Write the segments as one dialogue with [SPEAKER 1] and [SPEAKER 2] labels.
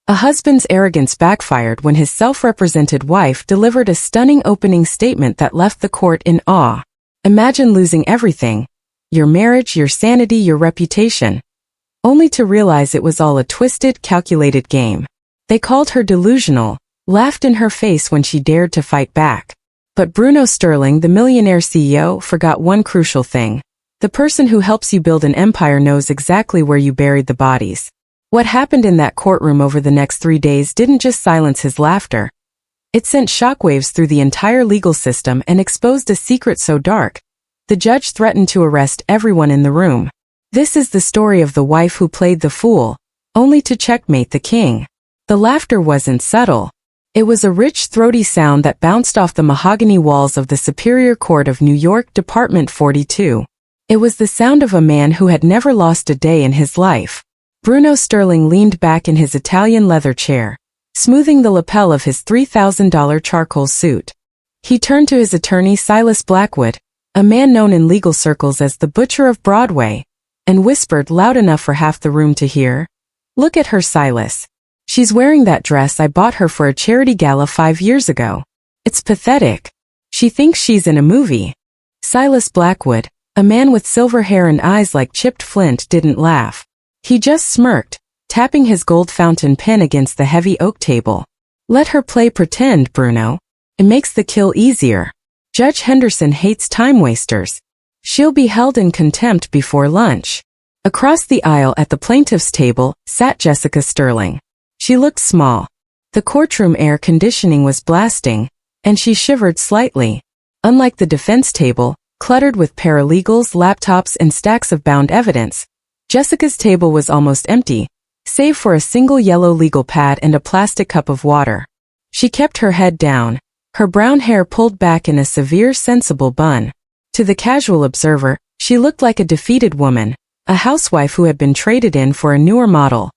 [SPEAKER 1] A husband's arrogance backfired when his self-represented wife delivered a stunning opening statement that left the court in awe. Imagine losing everything: your marriage, your sanity, your reputation, only to realize it was all a twisted, calculated game. They called her delusional, laughed in her face when she dared to fight back. But Bruno Sterling, the millionaire CEO, forgot one crucial thing. The person who helps you build an empire knows exactly where you buried the bodies. What happened in that courtroom over the next 3 days didn't just silence his laughter. It sent shockwaves through the entire legal system and exposed a secret so dark, the judge threatened to arrest everyone in the room. This is the story of the wife who played the fool, only to checkmate the king. The laughter wasn't subtle. It was a rich, throaty sound that bounced off the mahogany walls of the Superior Court of New York, Department 42. It was the sound of a man who had never lost a day in his life. Bruno Sterling leaned back in his Italian leather chair, smoothing the lapel of his $3,000 charcoal suit. He turned to his attorney, Silas Blackwood, a man known in legal circles as the Butcher of Broadway, and whispered loud enough for half the room to hear, "Look at her, Silas. She's wearing that dress I bought her for a charity gala 5 years ago. It's pathetic. She thinks she's in a movie." Silas Blackwood, a man with silver hair and eyes like chipped flint, didn't laugh. He just smirked, tapping his gold fountain pen against the heavy oak table. "Let her play pretend, Bruno. It makes the kill easier. Judge Henderson hates time wasters. She'll be held in contempt before lunch." Across the aisle at the plaintiff's table sat Jessica Sterling. She looked small. The courtroom air conditioning was blasting, and she shivered slightly. Unlike the defense table, cluttered with paralegals, laptops, and stacks of bound evidence, Jessica's table was almost empty, save for a single yellow legal pad and a plastic cup of water. She kept her head down, her brown hair pulled back in a severe, sensible bun. To the casual observer, she looked like a defeated woman, a housewife who had been traded in for a newer model.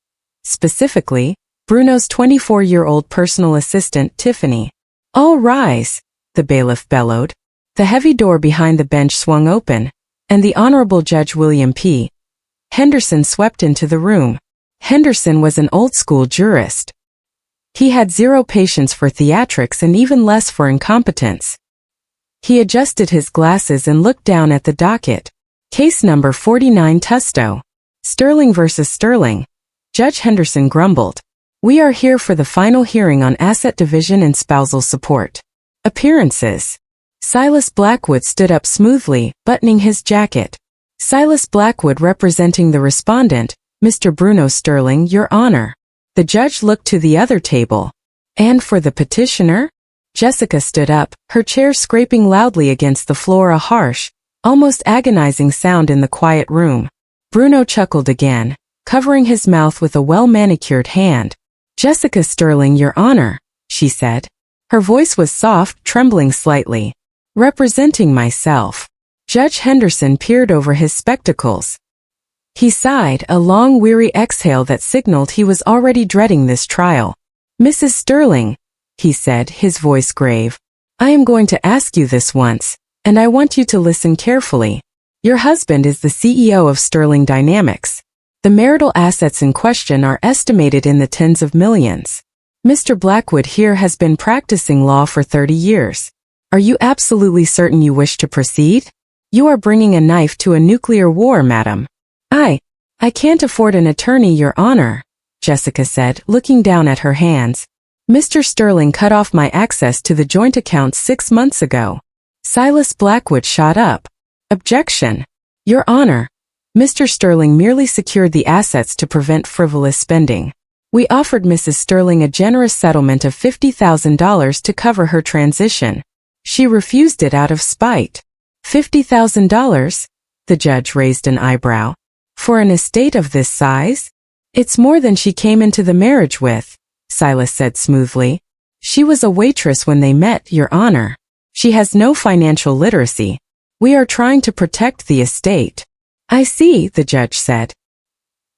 [SPEAKER 1] Specifically, Bruno's 24-year-old personal assistant, Tiffany. "All rise," the bailiff bellowed. The heavy door behind the bench swung open, and the Honorable Judge William P. Henderson swept into the room. Henderson was an old-school jurist. He had zero patience for theatrics and even less for incompetence. He adjusted his glasses and looked down at the docket. Case number 49, Tusto. Sterling versus Sterling. Judge Henderson grumbled. "We are here for the final hearing on asset division and spousal support. Appearances." Silas Blackwood stood up smoothly, buttoning his jacket. Silas Blackwood representing the respondent, Mr. Bruno Sterling, Your Honor. The judge looked to the other table. "And for the petitioner?" Jessica stood up, her chair scraping loudly against the floor, a harsh, almost agonizing sound in the quiet room. Bruno chuckled again, covering his mouth with a well-manicured hand. "Jessica Sterling, Your Honor," she said. Her voice was soft, trembling slightly. "Representing myself." Judge Henderson peered over his spectacles. He sighed, a long, weary exhale that signaled he was already dreading this trial. "Mrs. Sterling," he said, his voice grave, "I am going to ask you this once, and I want you to listen carefully. Your husband is the CEO of Sterling Dynamics. The marital assets in question are estimated in the tens of millions. Mr. Blackwood here has been practicing law for 30 years. Are you absolutely certain you wish to proceed? You are bringing a knife to a nuclear war, madam." I can't afford an attorney, Your Honor," Jessica said, looking down at her hands. "Mr. Sterling cut off my access to the joint accounts 6 months ago." Silas Blackwood shot up. "Objection. Your Honor. Mr. Sterling merely secured the assets to prevent frivolous spending. We offered Mrs. Sterling a generous settlement of $50,000 to cover her transition. She refused it out of spite." $50,000? The judge raised an eyebrow. "For an estate of this size? It's more than she came into the marriage with," Silas said smoothly. "She was a waitress when they met, Your Honor. She has no financial literacy. We are trying to protect the estate." "I see," the judge said.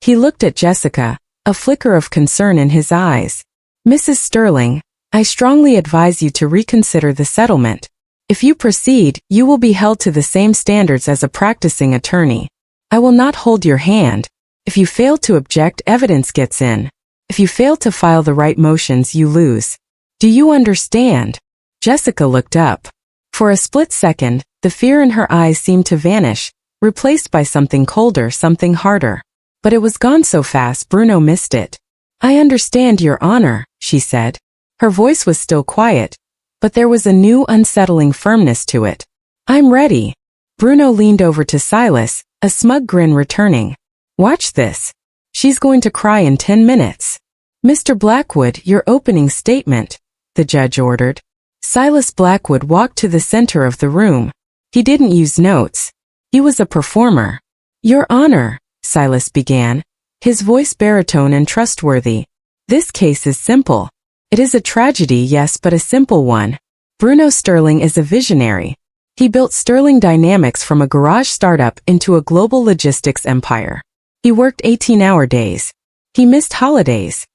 [SPEAKER 1] He looked at Jessica, a flicker of concern in his eyes. "Mrs. Sterling, I strongly advise you to reconsider the settlement. If you proceed, you will be held to the same standards as a practicing attorney. I will not hold your hand. If you fail to object, evidence gets in. If you fail to file the right motions, you lose. Do you understand? Jessica looked up. For a split second, the fear in her eyes seemed to vanish, replaced by something colder, something harder. But it was gone so fast Bruno missed it. I understand, Your Honor, she said. Her voice was still quiet, but there was a new unsettling firmness to it. I'm ready. Bruno leaned over to Silas, a smug grin returning. Watch this. She's going to cry in 10 minutes. Mr. Blackwood, your opening statement, the judge ordered. Silas Blackwood walked to the center of the room. He didn't use notes. He was a performer. Your Honor, Silas began, his voice baritone and trustworthy. This case is simple. It is a tragedy, yes, but a simple one. Bruno Sterling is a visionary. He built Sterling Dynamics from a garage startup into a global logistics empire. He worked 18-hour days. He missed holidays.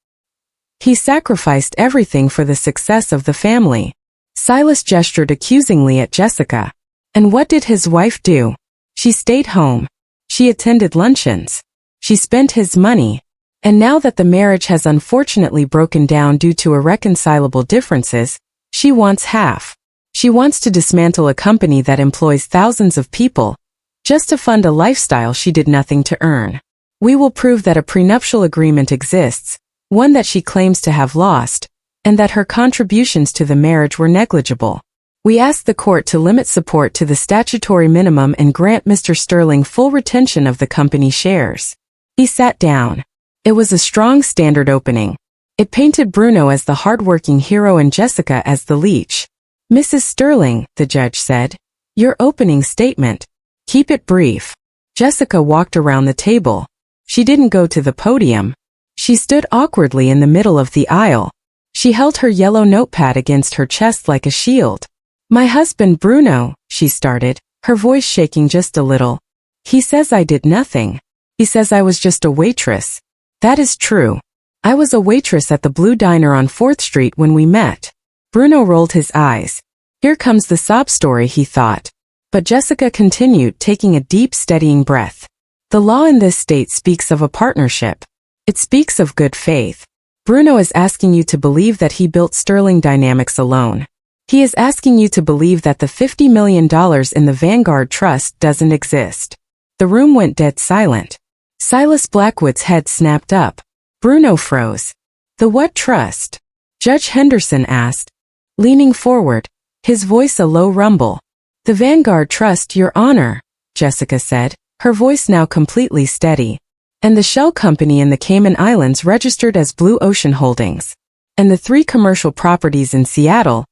[SPEAKER 1] He sacrificed everything for the success of the family. Silas gestured accusingly at Jessica. And what did his wife do? She stayed home. She attended luncheons. She spent his money. And now that the marriage has unfortunately broken down due to irreconcilable differences, she wants half. She wants to dismantle a company that employs thousands of people, just to fund a lifestyle she did nothing to earn. We will prove that a prenuptial agreement exists, one that she claims to have lost, and that her contributions to the marriage were negligible. We ask the court to limit support to the statutory minimum and grant Mr. Sterling full retention of the company shares. He sat down. It was a strong standard opening. It painted Bruno as the hard-working hero and Jessica as the leech. Mrs. Sterling, the judge said, your opening statement. Keep it brief. Jessica walked around the table. She didn't go to the podium. She stood awkwardly in the middle of the aisle. She held her yellow notepad against her chest like a shield. My husband Bruno, she started, her voice shaking just a little. He says I did nothing. He says I was just a waitress. That is true. I was a waitress at the Blue Diner on 4th Street when we met. Bruno rolled his eyes. Here comes the sob story, he thought. But Jessica continued, taking a deep, steadying breath. The law in this state speaks of a partnership. It speaks of good faith. Bruno is asking you to believe that he built Sterling Dynamics alone. He is asking you to believe that the $50 million in the Vanguard Trust doesn't exist. The room went dead silent. Silas Blackwood's head snapped up. Bruno froze. The what trust? Judge Henderson asked, leaning forward, his voice a low rumble. The Vanguard Trust, Your Honor, Jessica said, her voice now completely steady. And the shell company in the Cayman Islands registered as Blue Ocean Holdings. And the 3 commercial properties in Seattle,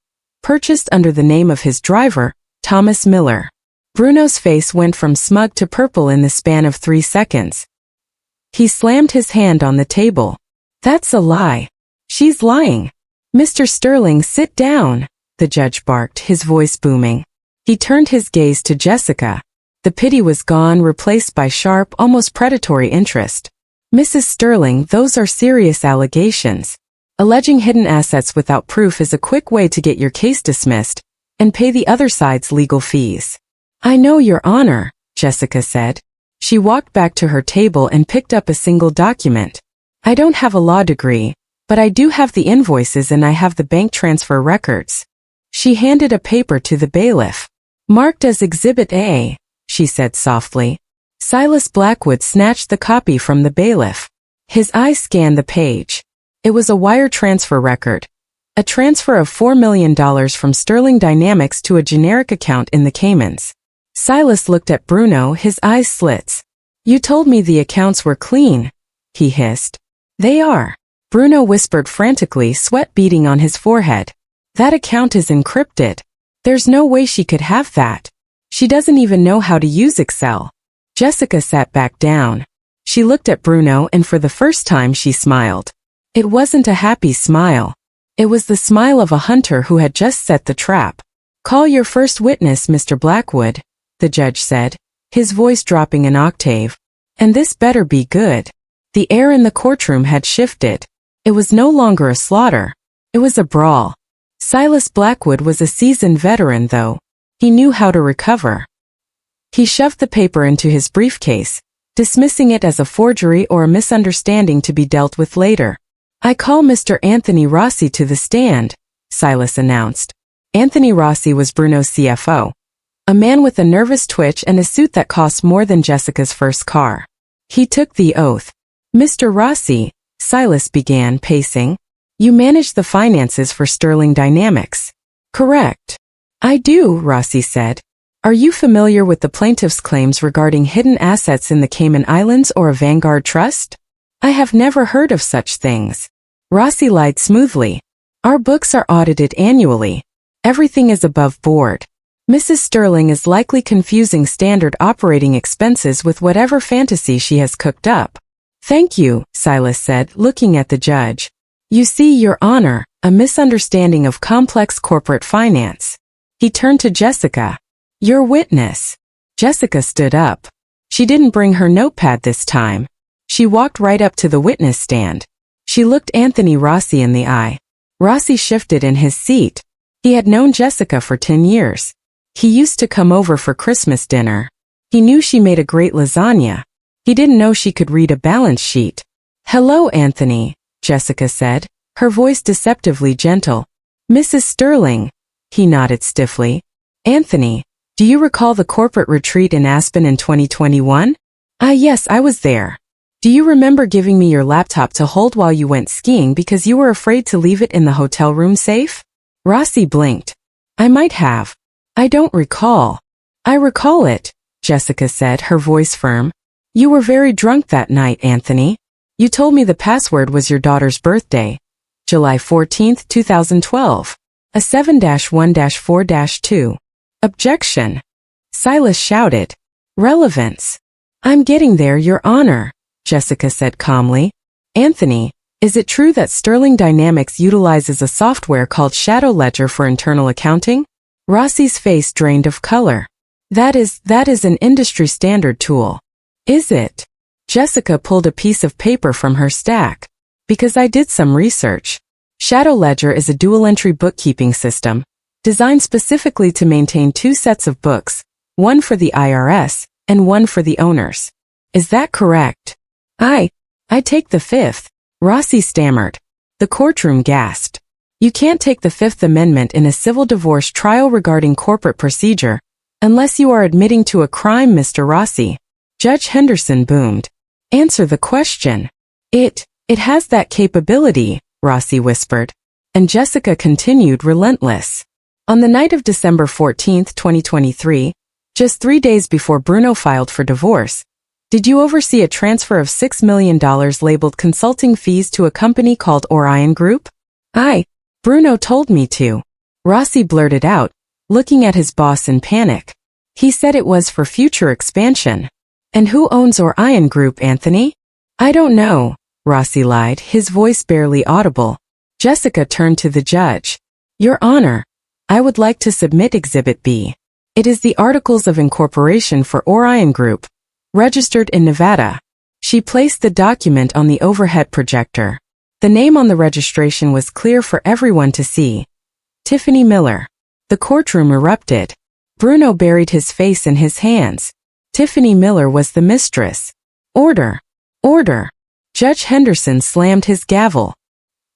[SPEAKER 1] purchased under the name of his driver, Thomas Miller. Bruno's face went from smug to purple in the span of 3 seconds. He slammed his hand on the table. That's a lie. She's lying. Mr. Sterling, sit down, the judge barked, his voice booming. He turned his gaze to Jessica. The pity was gone, replaced by sharp, almost predatory interest. Mrs. Sterling, those are serious allegations. Alleging hidden assets without proof is a quick way to get your case dismissed and pay the other side's legal fees. I know, Your Honor, Jessica said. She walked back to her table and picked up a single document. I don't have a law degree, but I do have the invoices and I have the bank transfer records. She handed a paper to the bailiff. Marked as Exhibit A, she said softly. Silas Blackwood snatched the copy from the bailiff. His eyes scanned the page. It was a wire transfer record. A transfer of $4 million from Sterling Dynamics to a generic account in the Caymans. Silas looked at Bruno, his eyes slits. You told me the accounts were clean, he hissed. They are. Bruno whispered frantically, sweat beading on his forehead. That account is encrypted. There's no way she could have that. She doesn't even know how to use Excel. Jessica sat back down. She looked at Bruno and for the first time she smiled. It wasn't a happy smile. It was the smile of a hunter who had just set the trap. Call your first witness, Mr. Blackwood, the judge said, his voice dropping an octave. And this better be good. The air in the courtroom had shifted. It was no longer a slaughter. It was a brawl. Silas Blackwood was a seasoned veteran, though. He knew how to recover. He shoved the paper into his briefcase, dismissing it as a forgery or a misunderstanding to be dealt with later. I call Mr. Anthony Rossi to the stand, Silas announced. Anthony Rossi was Bruno's CFO. A man with a nervous twitch and a suit that cost more than Jessica's first car. He took the oath. Mr. Rossi, Silas began, pacing. You manage the finances for Sterling Dynamics. Correct. I do, Rossi said. Are you familiar with the plaintiff's claims regarding hidden assets in the Cayman Islands or a Vanguard trust? I have never heard of such things. Rossi lied smoothly. Our books are audited annually. Everything is above board. Mrs. Sterling is likely confusing standard operating expenses with whatever fantasy she has cooked up. Thank you, Silas said, looking at the judge. You see, Your Honor, a misunderstanding of complex corporate finance. He turned to Jessica. Your witness. Jessica stood up. She didn't bring her notepad this time. She walked right up to the witness stand. She looked Anthony Rossi in the eye. Rossi shifted in his seat. He had known Jessica for 10 years. He used to come over for Christmas dinner. He knew she made a great lasagna. He didn't know she could read a balance sheet. Hello, Anthony, Jessica said, her voice deceptively gentle. Mrs. Sterling. He nodded stiffly. Anthony, do you recall the corporate retreat in Aspen in 2021? Yes, I was there. Do you remember giving me your laptop to hold while you went skiing because you were afraid to leave it in the hotel room safe? Rossi blinked. I might have. I don't recall. I recall it, Jessica said, her voice firm. You were very drunk that night, Anthony. You told me the password was your daughter's birthday. July 14, 2012. A 7-1-4-2. Objection. Silas shouted. Relevance. I'm getting there, Your Honor, Jessica said calmly. Anthony, is it true that Sterling Dynamics utilizes a software called Shadow Ledger for internal accounting? Rossi's face drained of color. That is an industry standard tool. Is it? Jessica pulled a piece of paper from her stack. Because I did some research. Shadow Ledger is a dual-entry bookkeeping system, designed specifically to maintain two sets of books, one for the IRS and one for the owners. Is that correct? I take the fifth, Rossi stammered. The courtroom gasped. You can't take the Fifth Amendment in a civil divorce trial regarding corporate procedure, unless you are admitting to a crime, Mr. Rossi. Judge Henderson boomed. Answer the question. It has that capability, Rossi whispered. And Jessica continued, relentless. On the night of December 14, 2023, just 3 days before Bruno filed for divorce, did you oversee a transfer of $6 million labeled consulting fees to a company called Orion Group? Bruno told me to. Rossi blurted out, looking at his boss in panic. He said it was for future expansion. And who owns Orion Group, Anthony? I don't know, Rossi lied, his voice barely audible. Jessica turned to the judge. Your Honor, I would like to submit Exhibit B. It is the Articles of Incorporation for Orion Group, registered in Nevada. She placed the document on the overhead projector. The name on the registration was clear for everyone to see. Tiffany Miller. The courtroom erupted. Bruno buried his face in his hands. Tiffany Miller was the mistress. Order. Order. Judge Henderson slammed his gavel.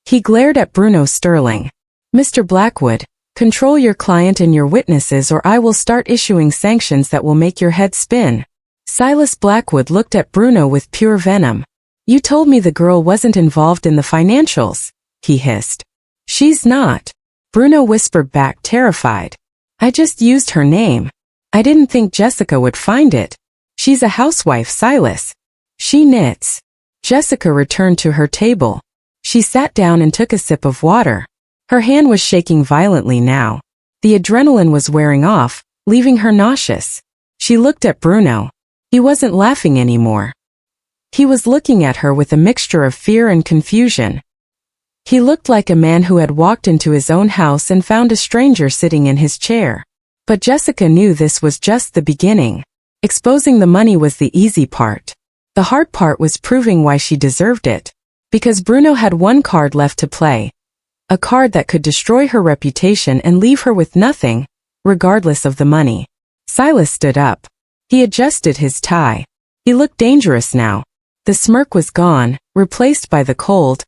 [SPEAKER 1] He glared at Bruno Sterling. Mr. Blackwood, control your client and your witnesses or I will start issuing sanctions that will make your head spin. Silas Blackwood looked at Bruno with pure venom. You told me the girl wasn't involved in the financials, he hissed. She's not. Bruno whispered back, terrified. I just used her name. I didn't think Jessica would find it. She's a housewife, Silas. She knits. Jessica returned to her table. She sat down and took a sip of water. Her hand was shaking violently now. The adrenaline was wearing off, leaving her nauseous. She looked at Bruno. He wasn't laughing anymore. He was looking at her with a mixture of fear and confusion. He looked like a man who had walked into his own house and found a stranger sitting in his chair. But Jessica knew this was just the beginning. Exposing the money was the easy part. The hard part was proving why she deserved it. Because Bruno had one card left to play. A card that could destroy her reputation and leave her with nothing, regardless of the money. Silas stood up. He adjusted his tie. He looked dangerous now. The smirk was gone, replaced by the cold,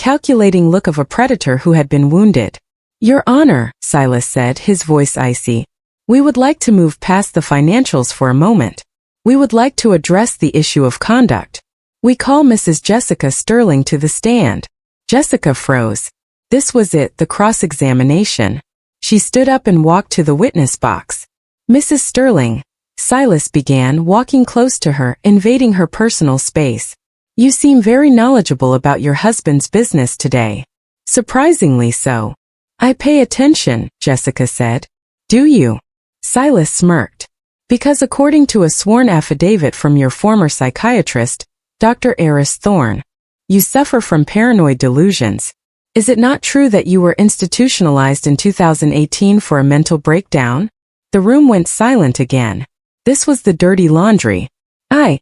[SPEAKER 1] calculating look of a predator who had been wounded. Your Honor, Silas said, his voice icy. We would like to move past the financials for a moment. We would like to address the issue of conduct. We call Mrs. Jessica Sterling to the stand. Jessica froze. This was it, the cross-examination. She stood up and walked to the witness box. Mrs. Sterling, Silas began, walking close to her, invading her personal space. You seem very knowledgeable about your husband's business today. Surprisingly so. I pay attention, Jessica said. Do you? Silas smirked. Because according to a sworn affidavit from your former psychiatrist, Dr. Eris Thorne, you suffer from paranoid delusions. Is it not true that you were institutionalized in 2018 for a mental breakdown? The room went silent again. This was the dirty laundry. I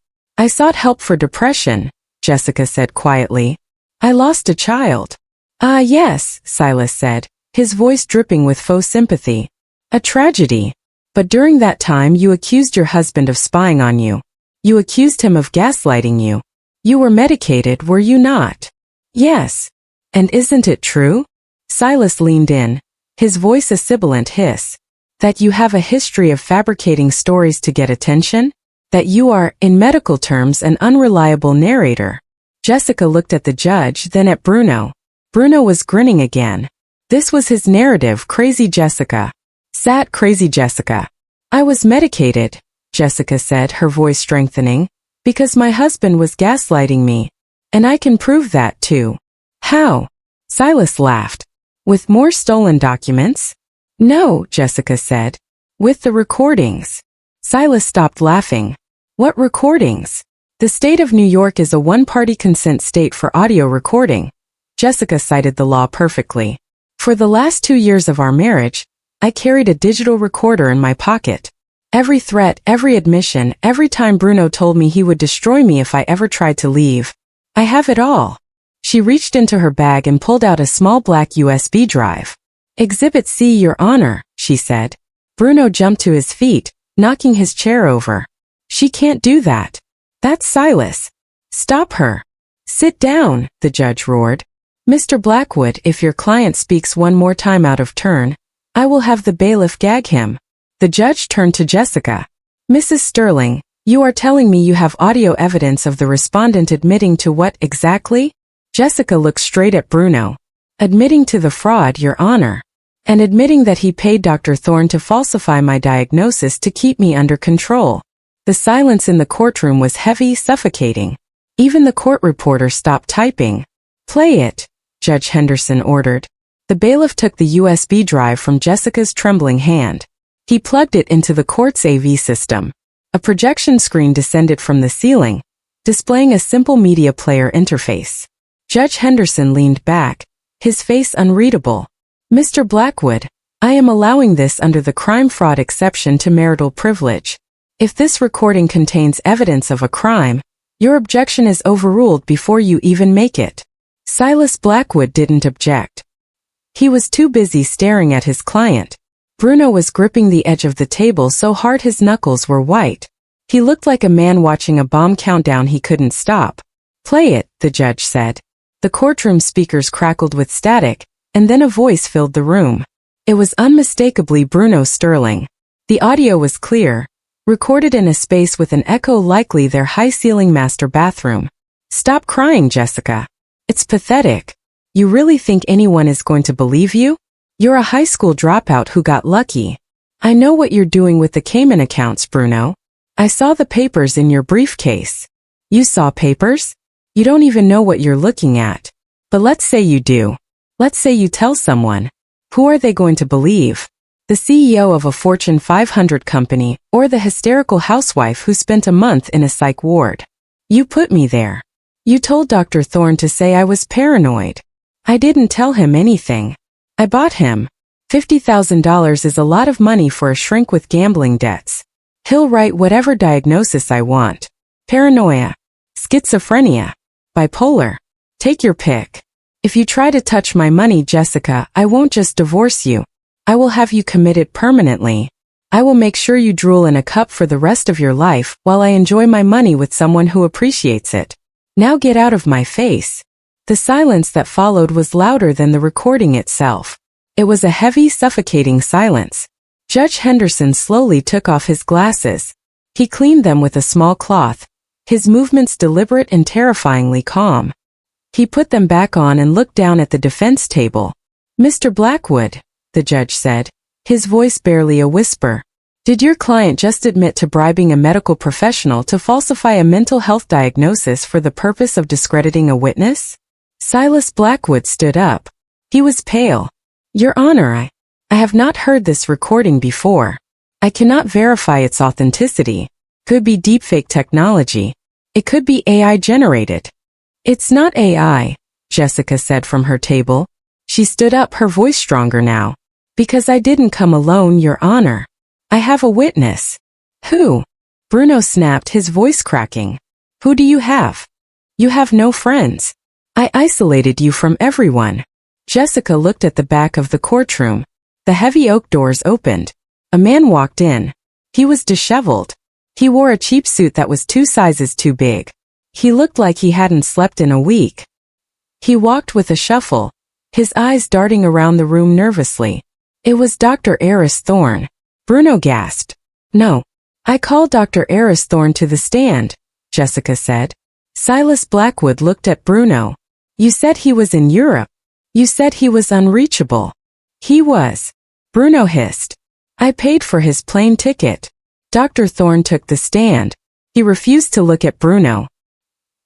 [SPEAKER 1] sought help for depression, Jessica said quietly. I lost a child. Ah, yes, Silas said, his voice dripping with faux sympathy. A tragedy. But during that time you accused your husband of spying on you. You accused him of gaslighting you. You were medicated, were you not? Yes. And isn't it true? Silas leaned in, his voice a sibilant hiss. That you have a history of fabricating stories to get attention? That you are, in medical terms, an unreliable narrator. Jessica looked at the judge, then at Bruno. Bruno was grinning again. This was his narrative, Crazy Jessica. Sat Crazy Jessica. I was medicated, Jessica said, her voice strengthening, because my husband was gaslighting me. And I can prove that too. How? Silas laughed. With more stolen documents? No, Jessica said. With the recordings. Silas stopped laughing. What recordings? The state of New York is a one-party consent state for audio recording. Jessica cited the law perfectly. For the last 2 years of our marriage, I carried a digital recorder in my pocket. Every threat, every admission, every time Bruno told me he would destroy me if I ever tried to leave. I have it all. She reached into her bag and pulled out a small black USB drive. Exhibit C, Your Honor, she said. Bruno jumped to his feet, knocking his chair over. She can't do that. That's Silas. Stop her. Sit down, the judge roared. Mr. Blackwood, if your client speaks one more time out of turn, I will have the bailiff gag him. The judge turned to Jessica. Mrs. Sterling, you are telling me you have audio evidence of the respondent admitting to what exactly? Jessica looked straight at Bruno. Admitting to the fraud, Your Honor. And admitting that he paid Dr. Thorne to falsify my diagnosis to keep me under control. The silence in the courtroom was heavy, suffocating. Even the court reporter stopped typing. Play it, Judge Henderson ordered. The bailiff took the USB drive from Jessica's trembling hand. He plugged it into the court's AV system. A projection screen descended from the ceiling, displaying a simple media player interface. Judge Henderson leaned back, his face unreadable. Mr. Blackwood, I am allowing this under the crime-fraud exception to marital privilege. If this recording contains evidence of a crime, your objection is overruled before you even make it. Silas Blackwood didn't object. He was too busy staring at his client. Bruno was gripping the edge of the table so hard his knuckles were white. He looked like a man watching a bomb countdown he couldn't stop. Play it, the judge said. The courtroom speakers crackled with static, and then a voice filled the room. It was unmistakably Bruno Sterling. The audio was clear, recorded in a space with an echo likely their high-ceiling master bathroom. Stop crying, Jessica. It's pathetic. You really think anyone is going to believe you? You're a high school dropout who got lucky. I know what you're doing with the Cayman accounts, Bruno. I saw the papers in your briefcase. You saw papers? You don't even know what you're looking at. But let's say you do. Let's say you tell someone. Who are they going to believe? The CEO of a Fortune 500 company, or the hysterical housewife who spent a month in a psych ward? You put me there. You told Dr. Thorne to say I was paranoid. I didn't tell him anything. I bought him. $50,000 is a lot of money for a shrink with gambling debts. He'll write whatever diagnosis I want. Paranoia. Schizophrenia. Bipolar. Take your pick. If you try to touch my money, Jessica, I won't just divorce you. I will have you committed permanently. I will make sure you drool in a cup for the rest of your life while I enjoy my money with someone who appreciates it. Now get out of my face. The silence that followed was louder than the recording itself. It was a heavy, suffocating silence. Judge Henderson slowly took off his glasses. He cleaned them with a small cloth, his movements deliberate and terrifyingly calm. He put them back on and looked down at the defense table. "Mr. Blackwood," the judge said, his voice barely a whisper, "did your client just admit to bribing a medical professional to falsify a mental health diagnosis for the purpose of discrediting a witness?" Silas Blackwood stood up. He was pale. "Your Honor, I have not heard this recording before. I cannot verify its authenticity. Could be deepfake technology. It could be AI generated." "It's not AI," Jessica said from her table. She stood up, her voice stronger now. "Because I didn't come alone, Your Honor. I have a witness." "Who?" Bruno snapped, his voice cracking. "Who do you have? You have no friends. I isolated you from everyone." Jessica looked at the back of the courtroom. The heavy oak doors opened. A man walked in. He was disheveled. He wore a cheap suit that was 2 sizes too big. He looked like he hadn't slept in a week. He walked with a shuffle, his eyes darting around the room nervously. It was Dr. Eris Thorne. Bruno gasped. "No. I called Dr. Eris Thorne to the stand," Jessica said. Silas Blackwood looked at Bruno. "You said he was in Europe. You said he was unreachable." "He was," Bruno hissed. "I paid for his plane ticket." Dr. Thorne took the stand. He refused to look at Bruno.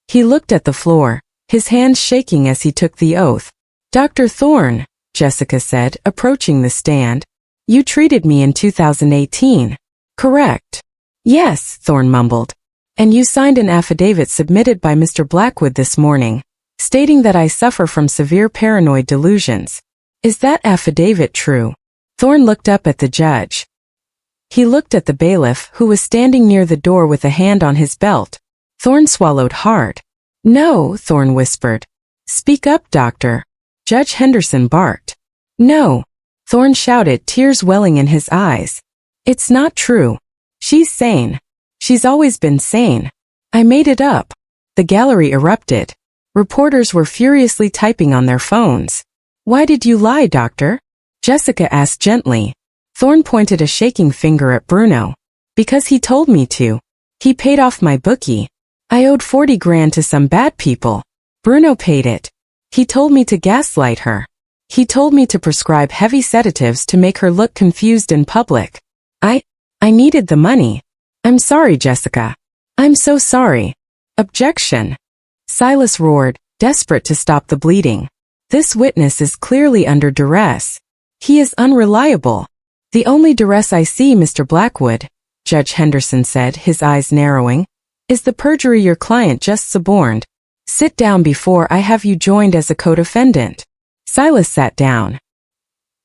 [SPEAKER 1] He looked at the floor, his hands shaking as he took the oath. "Dr. Thorne," Jessica said, approaching the stand, "you treated me in 2018. Correct?" "Yes," Thorne mumbled. "And you signed an affidavit submitted by Mr. Blackwood this morning, stating that I suffer from severe paranoid delusions. Is that affidavit true?" Thorne looked up at the judge. He looked at the bailiff, who was standing near the door with a hand on his belt. Thorne swallowed hard. "No," Thorne whispered. "Speak up, doctor." Judge Henderson barked. "No," Thorne shouted, tears welling in his eyes. "It's not true. She's sane. She's always been sane. I made it up." The gallery erupted. Reporters were furiously typing on their phones. "Why did you lie, doctor?" Jessica asked gently. Thorne pointed a shaking finger at Bruno. "Because he told me to. He paid off my bookie. I owed 40 grand to some bad people. Bruno paid it. He told me to gaslight her. He told me to prescribe heavy sedatives to make her look confused in public. I needed the money. I'm sorry, Jessica. I'm so sorry." "Objection!" Silas roared, desperate to stop the bleeding. "This witness is clearly under duress. He is unreliable." "The only duress I see, Mr. Blackwood," Judge Henderson said, his eyes narrowing, "is the perjury your client just suborned. Sit down before I have you joined as a co-defendant." Silas sat down.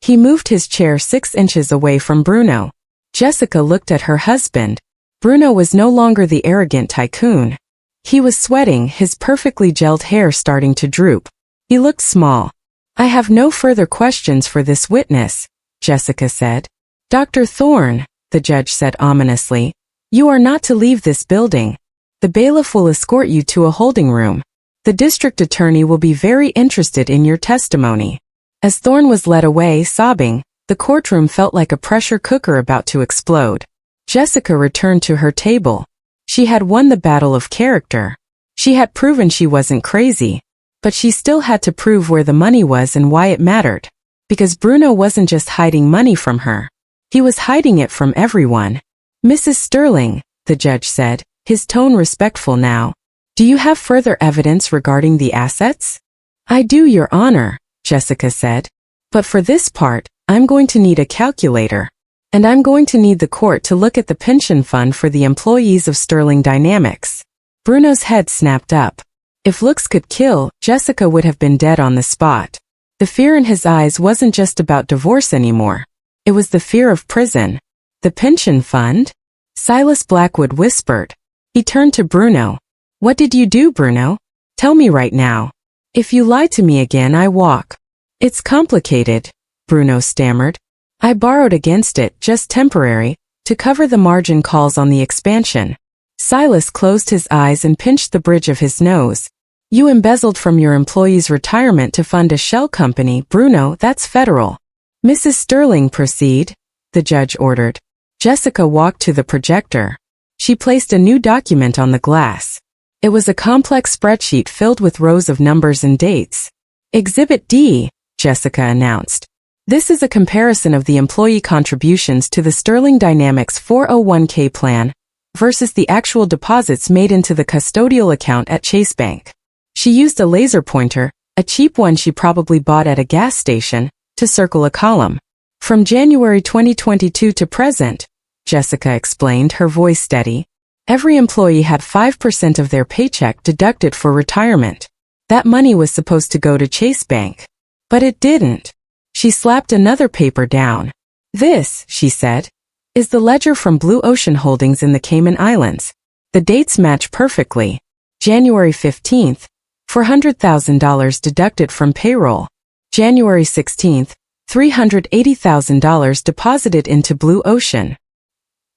[SPEAKER 1] He moved his chair 6 inches away from Bruno. Jessica looked at her husband. Bruno was no longer the arrogant tycoon. He was sweating, his perfectly gelled hair starting to droop. He looked small. "I have no further questions for this witness," Jessica said. "Dr. Thorne," the judge said ominously, "you are not to leave this building. The bailiff will escort you to a holding room. The district attorney will be very interested in your testimony." As Thorne was led away, sobbing, the courtroom felt like a pressure cooker about to explode. Jessica returned to her table. She had won the battle of character. She had proven she wasn't crazy. But she still had to prove where the money was and why it mattered. Because Bruno wasn't just hiding money from her. He was hiding it from everyone. "Mrs. Sterling," the judge said, his tone respectful now, "do you have further evidence regarding the assets?" "I do, Your Honor," Jessica said. "But for this part, I'm going to need a calculator. And I'm going to need the court to look at the pension fund for the employees of Sterling Dynamics." Bruno's head snapped up. If looks could kill, Jessica would have been dead on the spot. The fear in his eyes wasn't just about divorce anymore. It was the fear of prison. "The pension fund?" Silas Blackwood whispered. He turned to Bruno. "What did you do, Bruno? Tell me right now. If you lie to me again, I walk." "It's complicated," Bruno stammered. "I borrowed against it, just temporary, to cover the margin calls on the expansion." Silas closed his eyes and pinched the bridge of his nose. You embezzled from your employee's retirement to fund a shell company, Bruno, that's federal. Mrs. Sterling, proceed, the judge ordered. Jessica walked to the projector. She placed a new document on the glass. It was a complex spreadsheet filled with rows of numbers and dates. Exhibit D, Jessica announced. This is a comparison of the employee contributions to the Sterling Dynamics 401k plan versus the actual deposits made into the custodial account at Chase Bank. She used a laser pointer, a cheap one she probably bought at a gas station, to circle a column. From January 2022 to present, Jessica explained, her voice steady. Every employee had 5% of their paycheck deducted for retirement. That money was supposed to go to Chase Bank. But it didn't. She slapped another paper down. This, she said, is the ledger from Blue Ocean Holdings in the Cayman Islands. The dates match perfectly. January 15th, $400,000 deducted from payroll. January 16th, $380,000 deposited into Blue Ocean.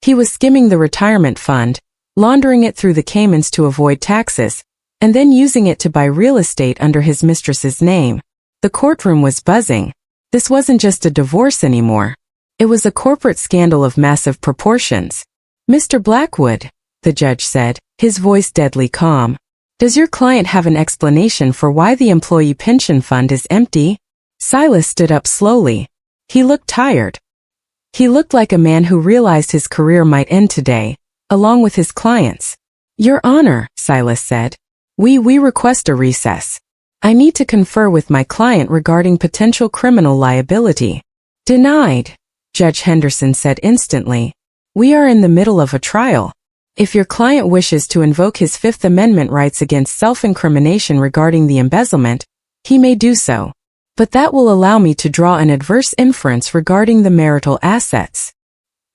[SPEAKER 1] He was skimming the retirement fund, laundering it through the Caymans to avoid taxes, and then using it to buy real estate under his mistress's name. The courtroom was buzzing. This wasn't just a divorce anymore. It was a corporate scandal of massive proportions. Mr. Blackwood, the judge said, his voice deadly calm. Does your client have an explanation for why the employee pension fund is empty? Silas stood up slowly. He looked tired. He looked like a man who realized his career might end today, along with his clients. Your Honor, Silas said, we request a recess. I need to confer with my client regarding potential criminal liability. Denied, Judge Henderson said instantly. We are in the middle of a trial. If your client wishes to invoke his Fifth Amendment rights against self-incrimination regarding the embezzlement, he may do so. But that will allow me to draw an adverse inference regarding the marital assets.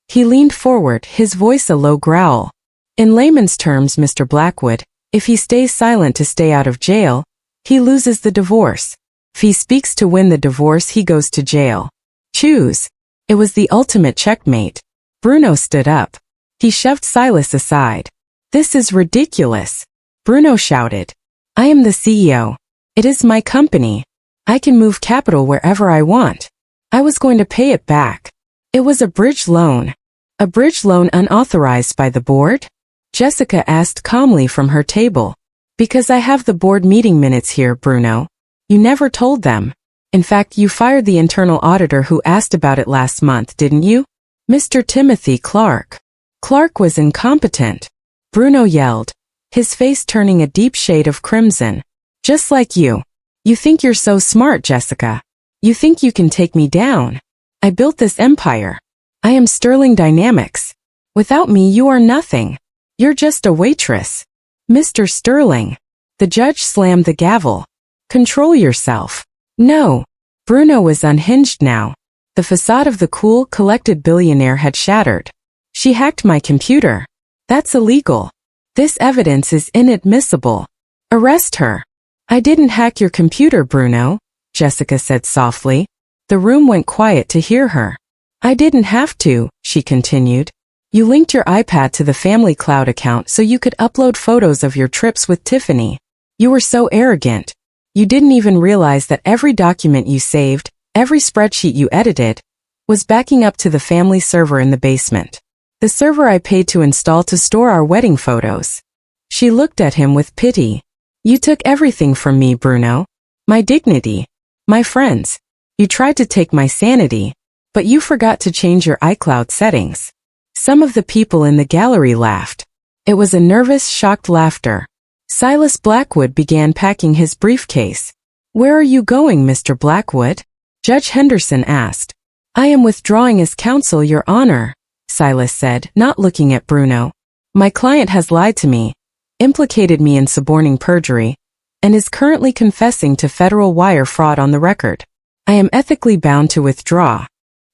[SPEAKER 1] He leaned forward, his voice a low growl. In layman's terms, Mr. Blackwood, if he stays silent to stay out of jail, he loses the divorce. If he speaks to win the divorce, he goes to jail. Choose. It was the ultimate checkmate. Bruno stood up. He shoved Silas aside. This is ridiculous. Bruno shouted. I am the CEO. It is my company. I can move capital wherever I want. I was going to pay it back. It was a bridge loan. A bridge loan unauthorized by the board? Jessica asked calmly from her table. Because I have the board meeting minutes here, Bruno. You never told them. In fact, you fired the internal auditor who asked about it last month, didn't you? Mr. Timothy Clark. Clark was incompetent. Bruno yelled, his face turning a deep shade of crimson. Just like you. You think you're so smart, Jessica. You think you can take me down. I built this empire. I am Sterling Dynamics. Without me, you are nothing. You're just a waitress. Mr. Sterling. The judge slammed the gavel. Control yourself. No. Bruno was unhinged now. The facade of the cool, collected billionaire had shattered. She hacked my computer. That's illegal. This evidence is inadmissible. Arrest her. I didn't hack your computer, Bruno, Jessica said softly. The room went quiet to hear her. I didn't have to, she continued. You linked your iPad to the family cloud account so you could upload photos of your trips with Tiffany. You were so arrogant. You didn't even realize that every document you saved, every spreadsheet you edited, was backing up to the family server in the basement. The server I paid to install to store our wedding photos. She looked at him with pity. You took everything from me, Bruno. My dignity. My friends. You tried to take my sanity. But you forgot to change your iCloud settings. Some of the people in the gallery laughed. It was a nervous, shocked laughter. Silas Blackwood began packing his briefcase. Where are you going, Mr. Blackwood? Judge Henderson asked. I am withdrawing as counsel, Your Honor, Silas said, not looking at Bruno. My client has lied to me, implicated me in suborning perjury, and is currently confessing to federal wire fraud on the record. I am ethically bound to withdraw.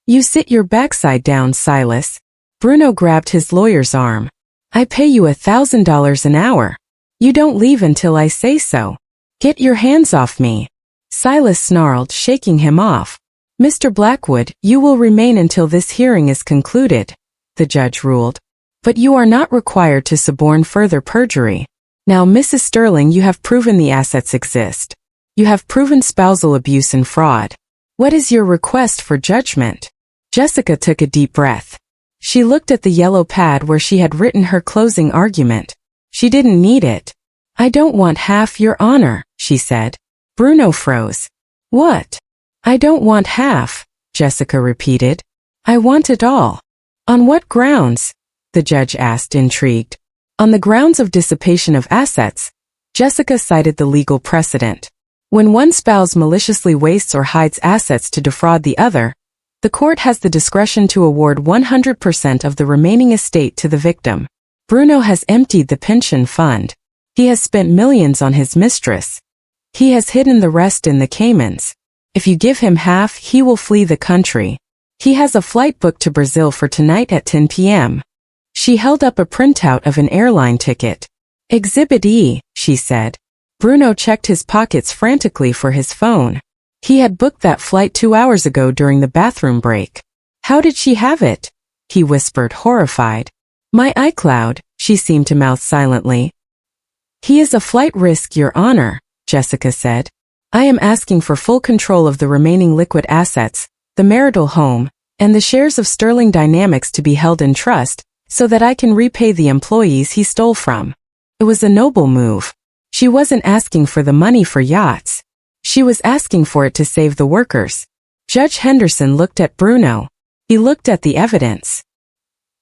[SPEAKER 1] You sit your backside down, Silas. Bruno grabbed his lawyer's arm. I pay you $1,000 an hour. You don't leave until I say so. Get your hands off me. Silas snarled, shaking him off. Mr. Blackwood, you will remain until this hearing is concluded, the judge ruled. But you are not required to suborn further perjury. Now, Mrs. Sterling, you have proven the assets exist. You have proven spousal abuse and fraud. What is your request for judgment? Jessica took a deep breath. She looked at the yellow pad where she had written her closing argument. She didn't need it. I don't want half, Your Honor, she said. Bruno froze. What? I don't want half, Jessica repeated. I want it all. On what grounds? The judge asked, intrigued. On the grounds of dissipation of assets, Jessica cited the legal precedent. When one spouse maliciously wastes or hides assets to defraud the other, the court has the discretion to award 100% of the remaining estate to the victim. Bruno has emptied the pension fund. He has spent millions on his mistress. He has hidden the rest in the Caymans. If you give him half, he will flee the country. He has a flight booked to Brazil for tonight at 10 p.m. She held up a printout of an airline ticket. Exhibit E, she said. Bruno checked his pockets frantically for his phone. He had booked that flight 2 hours ago during the bathroom break. How did she have it? He whispered, horrified. My iCloud, she seemed to mouth silently. He is a flight risk, Your Honor, Jessica said. I am asking for full control of the remaining liquid assets, the marital home, and the shares of Sterling Dynamics to be held in trust, so that I can repay the employees he stole from. It was a noble move. She wasn't asking for the money for yachts. She was asking for it to save the workers. Judge Henderson looked at Bruno. He looked at the evidence.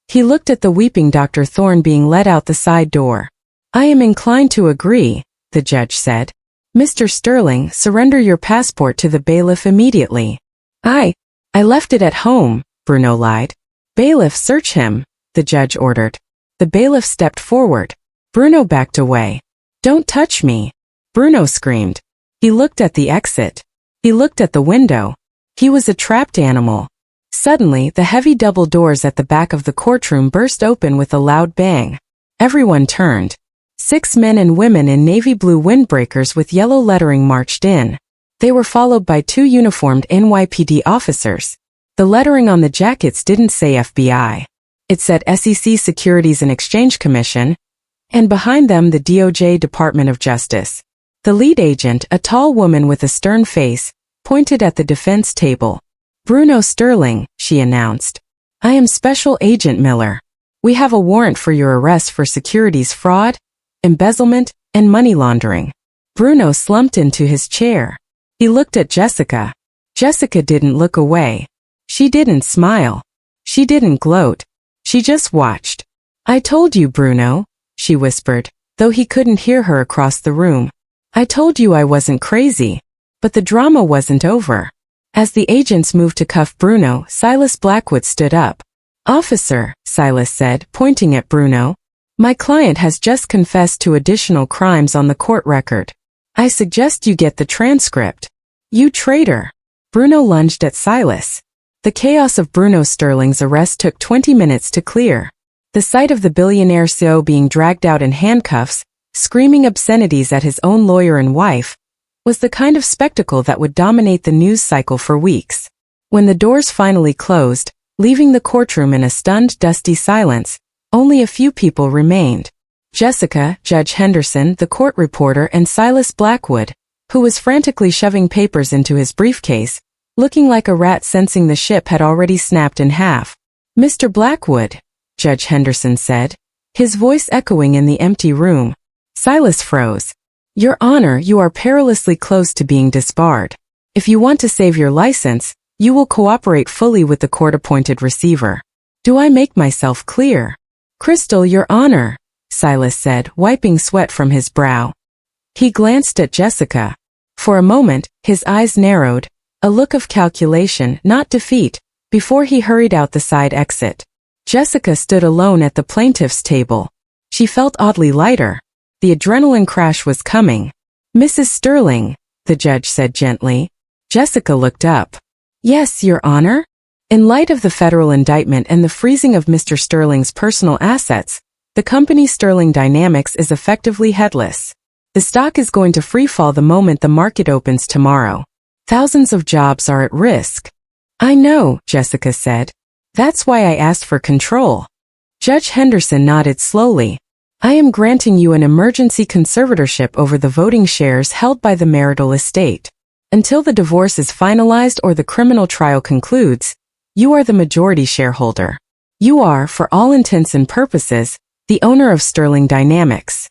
[SPEAKER 1] He looked at the weeping Dr. Thorne being led out the side door. I am inclined to agree, the judge said. Mr. Sterling, surrender your passport to the bailiff immediately. I left it at home, Bruno lied. Bailiff, search him, the judge ordered. The bailiff stepped forward. Bruno backed away. Don't touch me, Bruno screamed. He looked at the exit. He looked at the window. He was a trapped animal. Suddenly, the heavy double doors at the back of the courtroom burst open with a loud bang. Everyone turned. 6 men and women in navy blue windbreakers with yellow lettering marched in. They were followed by 2 uniformed NYPD officers. The lettering on the jackets didn't say FBI. It said SEC Securities and Exchange Commission, and behind them the DOJ Department of Justice. The lead agent, a tall woman with a stern face, pointed at the defense table. Bruno Sterling, she announced. I am Special Agent Miller. We have a warrant for your arrest for securities fraud, embezzlement, and money laundering. Bruno slumped into his chair. He looked at Jessica. Jessica didn't look away. She didn't smile. She didn't gloat. She just watched. I told you, Bruno, she whispered, though he couldn't hear her across the room. I told you I wasn't crazy. But the drama wasn't over. As the agents moved to cuff Bruno, Silas Blackwood stood up. Officer, Silas said, pointing at Bruno, my client has just confessed to additional crimes on the court record. I suggest you get the transcript. You traitor. Bruno lunged at Silas. The chaos of Bruno Sterling's arrest took 20 minutes to clear. The sight of the billionaire CEO being dragged out in handcuffs, screaming obscenities at his own lawyer and wife, was the kind of spectacle that would dominate the news cycle for weeks. When the doors finally closed, leaving the courtroom in a stunned, dusty silence, only a few people remained. Jessica, Judge Henderson, the court reporter, and Silas Blackwood, who was frantically shoving papers into his briefcase, looking like a rat sensing the ship had already snapped in half. Mr. Blackwood, Judge Henderson said, his voice echoing in the empty room. Silas froze. Your Honor, you are perilously close to being disbarred. If you want to save your license, you will cooperate fully with the court-appointed receiver. Do I make myself clear? Crystal, Your Honor, Silas said, wiping sweat from his brow. He glanced at Jessica. For a moment, his eyes narrowed, a look of calculation, not defeat, before he hurried out the side exit. Jessica stood alone at the plaintiff's table. She felt oddly lighter. The adrenaline crash was coming. Mrs. Sterling, the judge said gently. Jessica looked up. Yes, Your Honor. In light of the federal indictment and the freezing of Mr. Sterling's personal assets, the company Sterling Dynamics is effectively headless. The stock is going to freefall the moment the market opens tomorrow. Thousands of jobs are at risk. I know, Jessica said. That's why I asked for control. Judge Henderson nodded slowly. I am granting you an emergency conservatorship over the voting shares held by the marital estate. Until the divorce is finalized or the criminal trial concludes, you are the majority shareholder. You are, for all intents and purposes, the owner of Sterling Dynamics.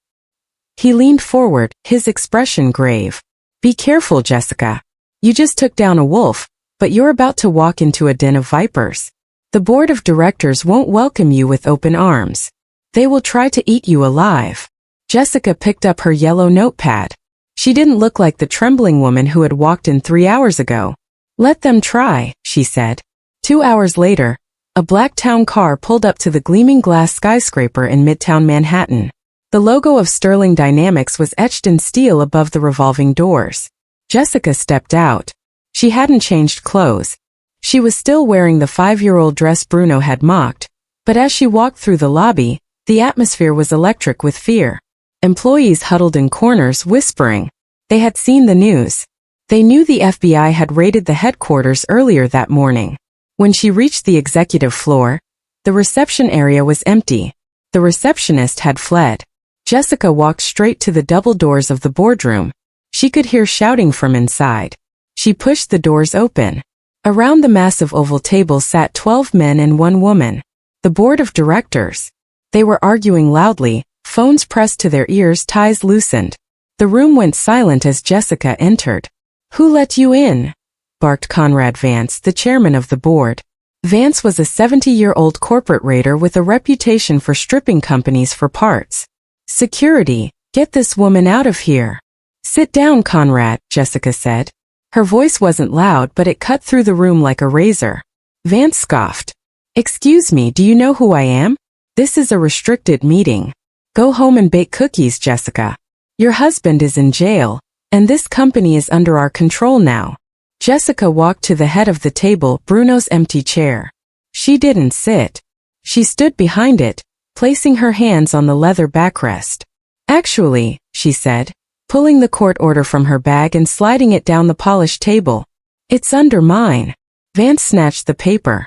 [SPEAKER 1] He leaned forward, his expression grave. Be careful, Jessica. You just took down a wolf, but you're about to walk into a den of vipers. The board of directors won't welcome you with open arms. They will try to eat you alive. Jessica picked up her yellow notepad. She didn't look like the trembling woman who had walked in 3 hours ago. Let them try, she said. 2 hours later, a black town car pulled up to the gleaming glass skyscraper in Midtown Manhattan. The logo of Sterling Dynamics was etched in steel above the revolving doors. Jessica stepped out. She hadn't changed clothes. She was still wearing the 5-year-old dress Bruno had mocked, but as she walked through the lobby, the atmosphere was electric with fear. Employees huddled in corners, whispering. They had seen the news. They knew the FBI had raided the headquarters earlier that morning. When she reached the executive floor, the reception area was empty. The receptionist had fled. Jessica walked straight to the double doors of the boardroom. She could hear shouting from inside. She pushed the doors open. Around the massive oval table sat 12 men and 1 woman. The board of directors. They were arguing loudly, phones pressed to their ears, ties loosened. The room went silent as Jessica entered. Who let you in? Barked Conrad Vance, the chairman of the board. Vance was a 70-year-old corporate raider with a reputation for stripping companies for parts. Security, get this woman out of here. Sit down, Conrad, Jessica said. Her voice wasn't loud, but it cut through the room like a razor. Vance scoffed. Excuse me, do you know who I am? This is a restricted meeting. Go home and bake cookies, Jessica. Your husband is in jail, and this company is under our control now. Jessica walked to the head of the table, Bruno's empty chair. She didn't sit. She stood behind it, placing her hands on the leather backrest. Actually, she said, pulling the court order from her bag and sliding it down the polished table. It's under mine. Vance snatched the paper.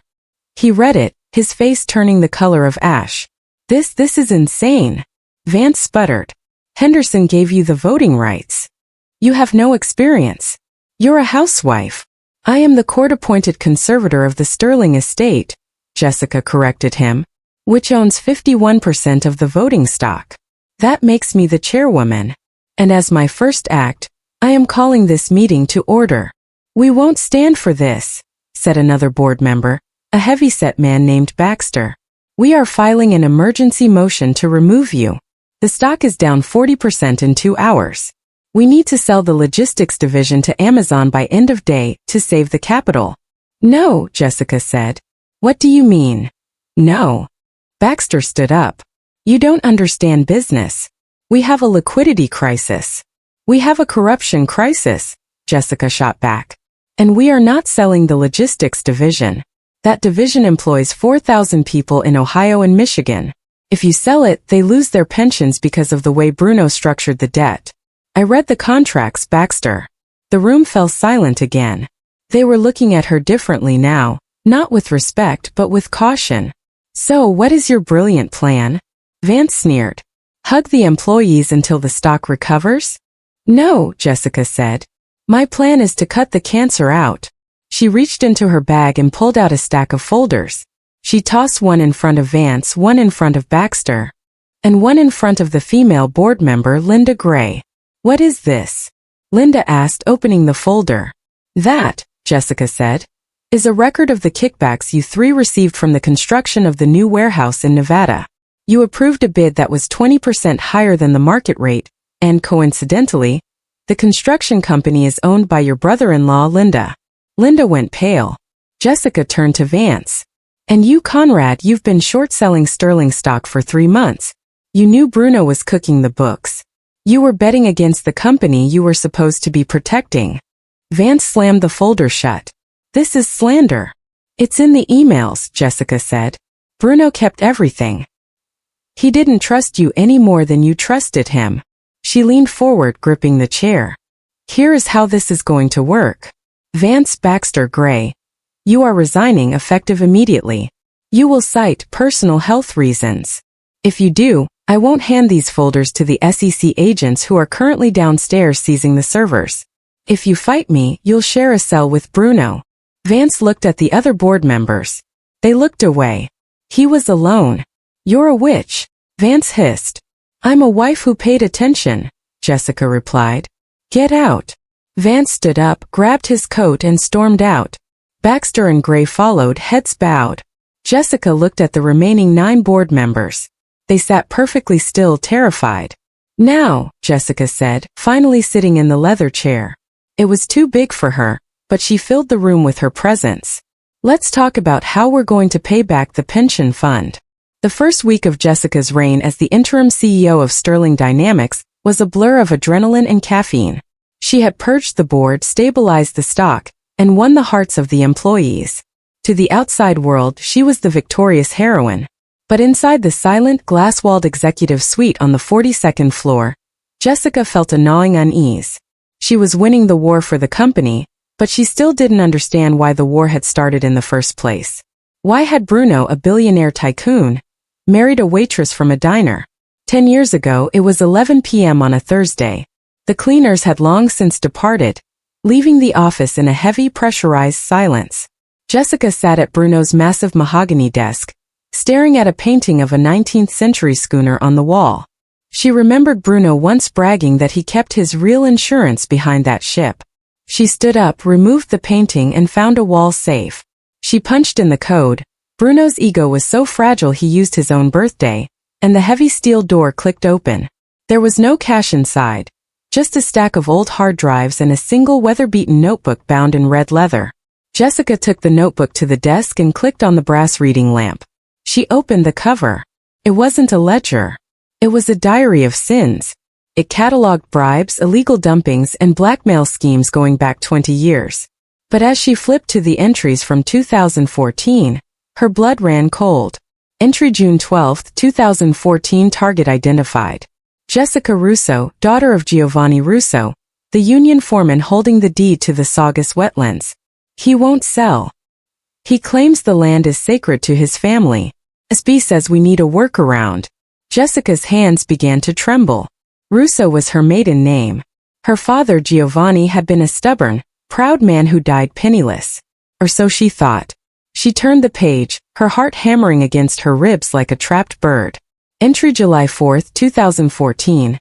[SPEAKER 1] He read it, his face turning the color of ash. This is insane. Vance sputtered. Henderson gave you the voting rights. You have no experience. You're a housewife. I am the court-appointed conservator of the Sterling estate, Jessica corrected him, which owns 51% of the voting stock. That makes me the chairwoman. And as my first act, I am calling this meeting to order. We won't stand for this, said another board member, a heavy-set man named Baxter. We are filing an emergency motion to remove you. The stock is down 40% in 2 hours. We need to sell the logistics division to Amazon by end of day to save the capital. No, Jessica said. What do you mean? No. Baxter stood up. You don't understand business. We have a liquidity crisis. We have a corruption crisis, Jessica shot back. And we are not selling the logistics division. That division employs 4,000 people in Ohio and Michigan. If you sell it, they lose their pensions because of the way Bruno structured the debt. I read the contracts, Baxter. The room fell silent again. They were looking at her differently now, not with respect but with caution. So what is your brilliant plan? Vance sneered. Hug the employees until the stock recovers? No, Jessica said. My plan is to cut the cancer out. She reached into her bag and pulled out a stack of folders. She tossed one in front of Vance, one in front of Baxter, and one in front of the female board member, Linda Gray. What is this? Linda asked, opening the folder. That, Jessica said, is a record of the kickbacks you 3 received from the construction of the new warehouse in Nevada. You approved a bid that was 20% higher than the market rate, and coincidentally, the construction company is owned by your brother-in-law, Linda. Linda went pale. Jessica turned to Vance. And you, Conrad, you've been short-selling Sterling stock for 3 months. You knew Bruno was cooking the books. You were betting against the company you were supposed to be protecting. Vance slammed the folder shut. This is slander. It's in the emails, Jessica said. Bruno kept everything. He didn't trust you any more than you trusted him. She leaned forward, gripping the chair. Here is how this is going to work. Vance Baxter Gray. You are resigning effective immediately. You will cite personal health reasons. If you do, I won't hand these folders to the SEC agents who are currently downstairs seizing the servers. If you fight me, you'll share a cell with Bruno. Vance looked at the other board members. They looked away. He was alone. You're a witch, Vance hissed. I'm a wife who paid attention, Jessica replied. Get out. Vance stood up, grabbed his coat and stormed out. Baxter and Gray followed, heads bowed. Jessica looked at the remaining 9 board members. They sat perfectly still, terrified. Now, Jessica said, finally sitting in the leather chair. It was too big for her, but she filled the room with her presence. Let's talk about how we're going to pay back the pension fund. The first week of Jessica's reign as the interim CEO of Sterling Dynamics was a blur of adrenaline and caffeine. She had purged the board, stabilized the stock, and won the hearts of the employees. To the outside world, she was the victorious heroine. But inside the silent, glass-walled executive suite on the 42nd floor, Jessica felt a gnawing unease. She was winning the war for the company, but she still didn't understand why the war had started in the first place. Why had Bruno, a billionaire tycoon, married a waitress from a diner? 10 years ago, it was 11 p.m. on a Thursday. The cleaners had long since departed, leaving the office in a heavy, pressurized silence. Jessica sat at Bruno's massive mahogany desk, staring at a painting of a 19th-century schooner on the wall. She remembered Bruno once bragging that he kept his real insurance behind that ship. She stood up, removed the painting, and found a wall safe. She punched in the code. Bruno's ego was so fragile he used his own birthday, and the heavy steel door clicked open. There was no cash inside, just a stack of old hard drives and a single weather-beaten notebook bound in red leather. Jessica took the notebook to the desk and clicked on the brass reading lamp. She opened the cover. It wasn't a ledger. It was a diary of sins. It cataloged bribes, illegal dumpings, and blackmail schemes going back 20 years. But as she flipped to the entries from 2014, her blood ran cold. Entry June 12, 2014, target identified. Jessica Russo, daughter of Giovanni Russo, the union foreman holding the deed to the Saugus wetlands. He won't sell. He claims the land is sacred to his family. SB says we need a workaround. Jessica's hands began to tremble. Russo was her maiden name. Her father, Giovanni, had been a stubborn, proud man who died penniless. Or so she thought. She turned the page, her heart hammering against her ribs like a trapped bird. Entry July 4, 2014.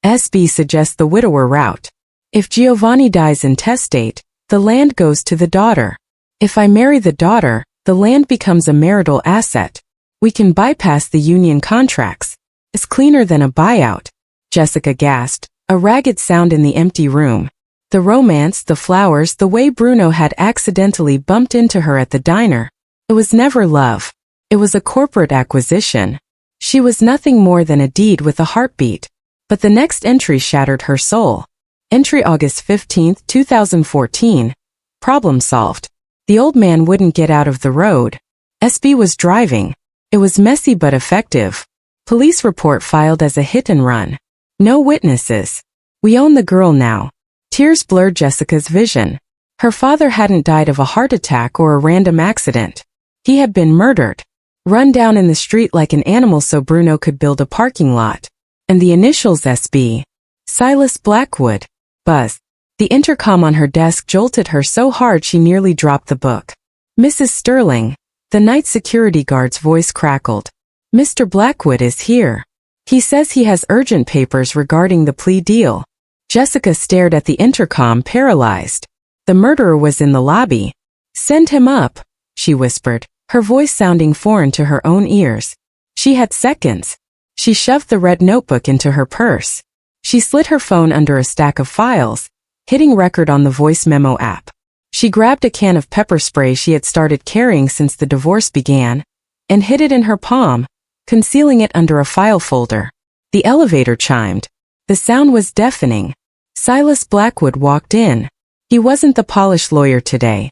[SPEAKER 1] SB suggests the widower route. If Giovanni dies intestate, the land goes to the daughter. If I marry the daughter, the land becomes a marital asset. We can bypass the union contracts. It's cleaner than a buyout. Jessica gasped, a ragged sound in the empty room. The romance, the flowers, the way Bruno had accidentally bumped into her at the diner. It was never love. It was a corporate acquisition. She was nothing more than a deed with a heartbeat. But the next entry shattered her soul. Entry August 15, 2014. Problem solved. The old man wouldn't get out of the road. SB was driving. It was messy but effective. Police report filed as a hit and run. No witnesses. We own the girl now. Tears blurred Jessica's vision. Her father hadn't died of a heart attack or a random accident. He had been murdered. Run down in the street like an animal so Bruno could build a parking lot. And the initials SB. Silas Blackwood. Buzz. The intercom on her desk jolted her so hard she nearly dropped the book. Mrs. Sterling. The night security guard's voice crackled. Mr. Blackwood is here. He says he has urgent papers regarding the plea deal. Jessica stared at the intercom, paralyzed. The murderer was in the lobby. Send him up, she whispered, her voice sounding foreign to her own ears. She had seconds. She shoved the red notebook into her purse. She slid her phone under a stack of files, hitting record on the voice memo app. She grabbed a can of pepper spray she had started carrying since the divorce began, and hid it in her palm, concealing it under a file folder. The elevator chimed. The sound was deafening. Silas Blackwood walked in. He wasn't the polished lawyer today.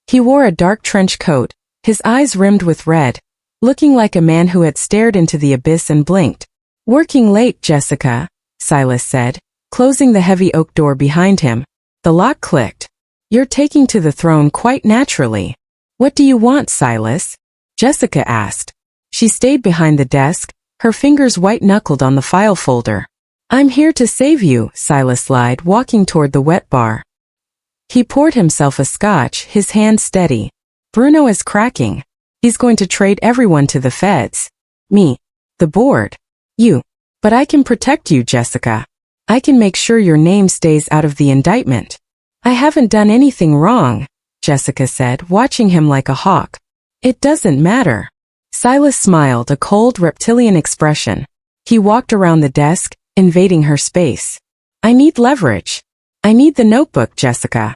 [SPEAKER 1] He wore a dark trench coat, his eyes rimmed with red, looking like a man who had stared into the abyss and blinked. Working late, Jessica, Silas said, closing the heavy oak door behind him. The lock clicked. You're taking to the throne quite naturally. What do you want, Silas? Jessica asked. She stayed behind the desk, Her fingers white-knuckled on the file folder. "I'm here to save you," Silas lied, walking toward the wet bar. He poured himself a scotch, his hand steady. "Bruno is cracking. He's going to trade everyone to the feds. Me. The board. You. But I can protect you, Jessica. I can make sure your name stays out of the indictment." "I haven't done anything wrong," Jessica said, watching him like a hawk. "It doesn't matter." Silas smiled, a cold reptilian expression. He walked around the desk, invading her space. "I need leverage. I need the notebook, Jessica."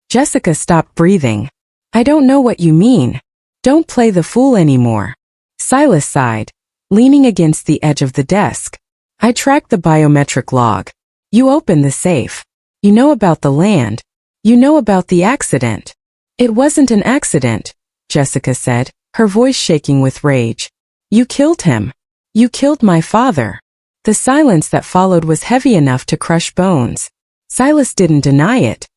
[SPEAKER 1] Jessica stopped breathing. "I don't know what you mean. Don't play the fool anymore." Silas sighed, leaning against the edge of the desk. "I tracked the biometric log. You opened the safe. You know about the land. You know about the accident." "It wasn't an accident," Jessica said, her voice shaking with rage. "You killed him. You killed my father." The silence that followed was heavy enough to crush bones. Silas didn't deny it.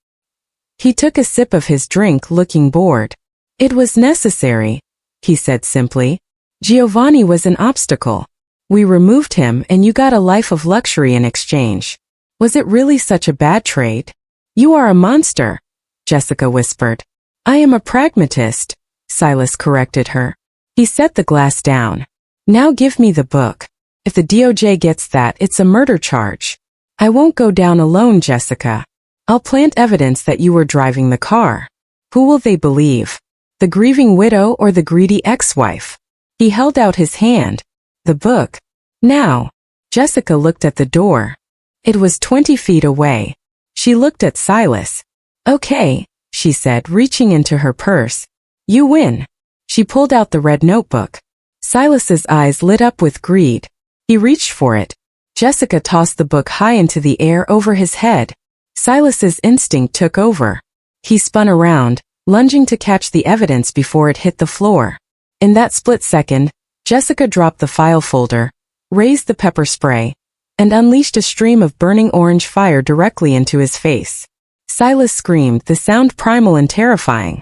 [SPEAKER 1] He took a sip of his drink, looking bored. "It was necessary," he said simply. "Giovanni was an obstacle. We removed him and you got a life of luxury in exchange. Was it really such a bad trade?" "You are a monster," Jessica whispered. "I am a pragmatist," Silas corrected her. He set the glass down. "Now give me the book. If the DOJ gets that, it's a murder charge." "I won't go down alone, Jessica. I'll plant evidence that you were driving the car. Who will they believe? The grieving widow or the greedy ex-wife?" He held out his hand. "The book. Now." Jessica looked at the door. It was 20 feet away. She looked at Silas. "Okay," she said, reaching into her purse. "You win." She pulled out the red notebook. Silas's eyes lit up with greed. He reached for it. Jessica tossed the book high into the air over his head. Silas's instinct took over. He spun around, lunging to catch the evidence before it hit the floor. In that split second, Jessica dropped the file folder, raised the pepper spray, and unleashed a stream of burning orange fire directly into his face. Silas screamed, the sound primal and terrifying.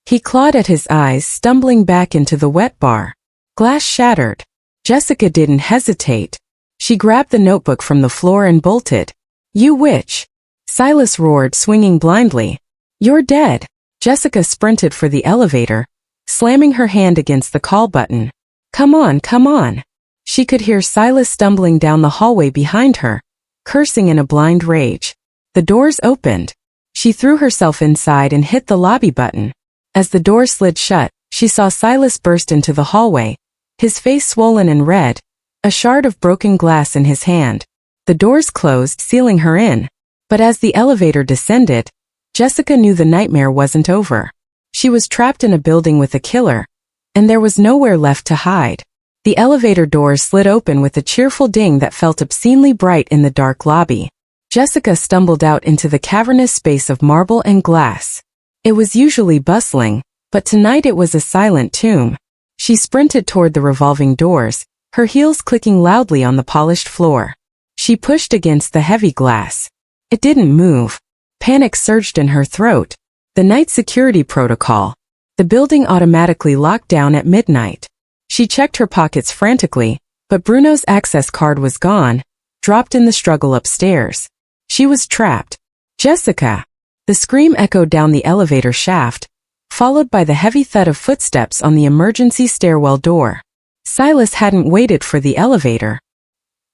[SPEAKER 1] He clawed at his eyes, stumbling back into the wet bar. Glass shattered. Jessica didn't hesitate. She grabbed the notebook from the floor and bolted. "You witch!" Silas roared, swinging blindly. "You're dead!" Jessica sprinted for the elevator, slamming her hand against the call button. "Come on, come on!" She could hear Silas stumbling down the hallway behind her, cursing in a blind rage. The doors opened. She threw herself inside and hit the lobby button. As the door slid shut, she saw Silas burst into the hallway, his face swollen and red, a shard of broken glass in his hand. The doors closed, sealing her in. But as the elevator descended, Jessica knew the nightmare wasn't over. She was trapped in a building with a killer, and there was nowhere left to hide. The elevator doors slid open with a cheerful ding that felt obscenely bright in the dark lobby. Jessica stumbled out into the cavernous space of marble and glass. It was usually bustling, but tonight it was a silent tomb. She sprinted toward the revolving doors, her heels clicking loudly on the polished floor. She pushed against the heavy glass. It didn't move. Panic surged in her throat. The night security protocol. The building automatically locked down at midnight. She checked her pockets frantically, but Bruno's access card was gone, dropped in the struggle upstairs. She was trapped. "Jessica!" The scream echoed down the elevator shaft, followed by the heavy thud of footsteps on the emergency stairwell door. Silas hadn't waited for the elevator.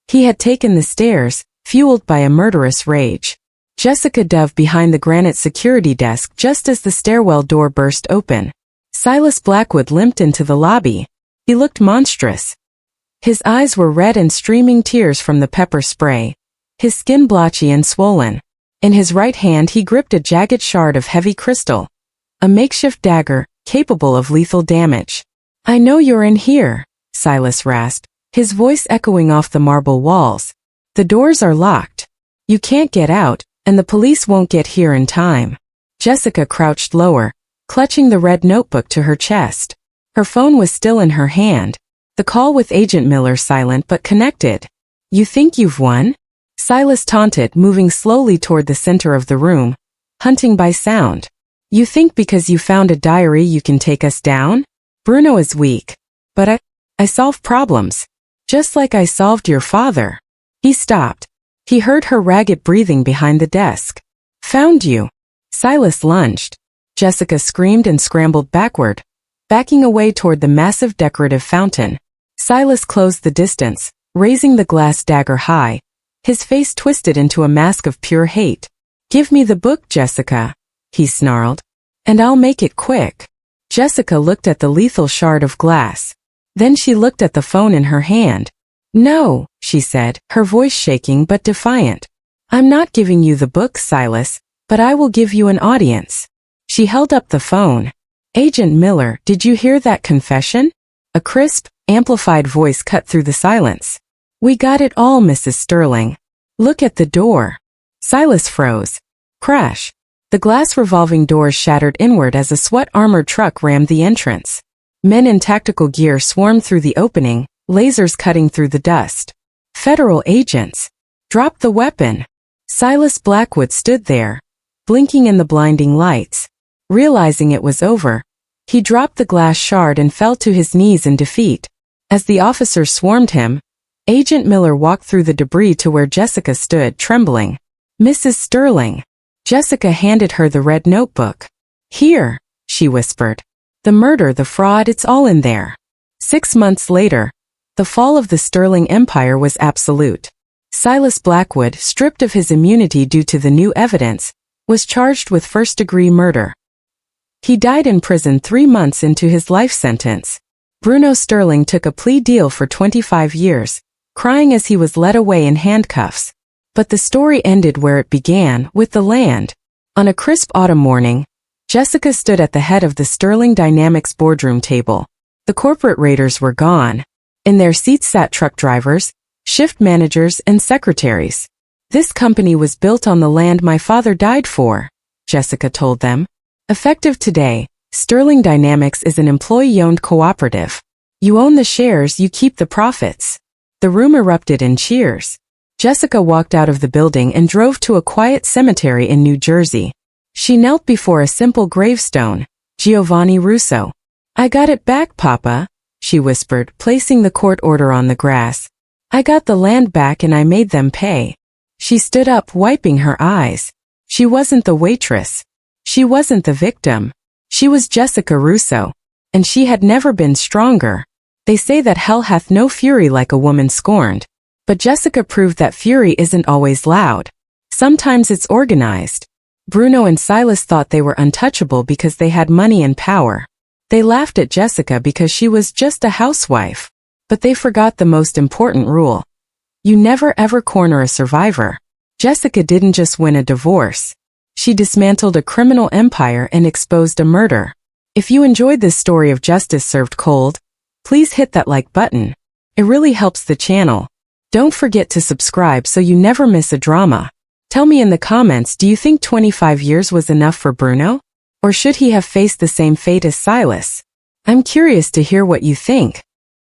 [SPEAKER 1] He had taken the stairs, fueled by a murderous rage. Jessica dove behind the granite security desk just as the stairwell door burst open. Silas Blackwood limped into the lobby. He looked monstrous. His eyes were red and streaming tears from the pepper spray, his skin blotchy and swollen. In his right hand he gripped a jagged shard of heavy crystal, a makeshift dagger, capable of lethal damage. "I know you're in here," Silas rasped, his voice echoing off the marble walls. "The doors are locked. You can't get out, and the police won't get here in time." Jessica crouched lower, clutching the red notebook to her chest. Her phone was still in her hand. The call with Agent Miller silent but connected. "You think you've won?" Silas taunted, moving slowly toward the center of the room, hunting by sound. "You think because you found a diary you can take us down? Bruno is weak. But I solve problems." Just like I solved your father. He stopped. He heard her ragged breathing behind the desk. Found you. Silas lunged. Jessica screamed and scrambled backward, backing away toward the massive decorative fountain. Silas closed the distance, raising the glass dagger high, his face twisted into a mask of pure hate. Give me the book, Jessica, he snarled. And I'll make it quick. Jessica looked at the lethal shard of glass. Then she looked at the phone in her hand. No, she said, her voice shaking but defiant. I'm not giving you the book, Silas, but I will give you an audience. She held up the phone. Agent Miller, did you hear that confession? A crisp, amplified voice cut through the silence. We got it all, Mrs. Sterling. Look at the door. Silas froze. Crash. The glass revolving doors shattered inward as a SWAT-armored truck rammed the entrance. Men in tactical gear swarmed through the opening, lasers cutting through the dust. Federal agents. Drop the weapon. Silas Blackwood stood there, blinking in the blinding lights. Realizing it was over, he dropped the glass shard and fell to his knees in defeat. As the officers swarmed him, Agent Miller walked through the debris to where Jessica stood, trembling. Mrs. Sterling. Jessica handed her the red notebook. Here, she whispered. The murder, the fraud, it's all in there. 6 months later, the fall of the Sterling Empire was absolute. Silas Blackwood, stripped of his immunity due to the new evidence, was charged with first-degree murder. He died in prison 3 months into his life sentence. Bruno Sterling took a plea deal for 25 years, crying as he was led away in handcuffs. But the story ended where it began, with the land. On a crisp autumn morning, Jessica stood at the head of the Sterling Dynamics boardroom table. The corporate raiders were gone. In their seats sat truck drivers, shift managers, and secretaries. This company was built on the land my father died for, Jessica told them. Effective today, Sterling Dynamics is an employee-owned cooperative. You own the shares, you keep the profits. The room erupted in cheers. Jessica walked out of the building and drove to a quiet cemetery in New Jersey. She knelt before a simple gravestone, Giovanni Russo. I got it back, Papa, she whispered, placing the court order on the grass. I got the land back and I made them pay. She stood up, wiping her eyes. She wasn't the waitress. She wasn't the victim. She was Jessica Russo, and she had never been stronger. They say that hell hath no fury like a woman scorned. But Jessica proved that fury isn't always loud. Sometimes it's organized. Bruno and Silas thought they were untouchable because they had money and power. They laughed at Jessica because she was just a housewife. But they forgot the most important rule. You never ever corner a survivor. Jessica didn't just win a divorce. She dismantled a criminal empire and exposed a murder. If you enjoyed this story of justice served cold, please hit that like button. It really helps the channel. Don't forget to subscribe so you never miss a drama. Tell me in the comments, do you think 25 years was enough for Bruno? Or should he have faced the same fate as Silas? I'm curious to hear what you think.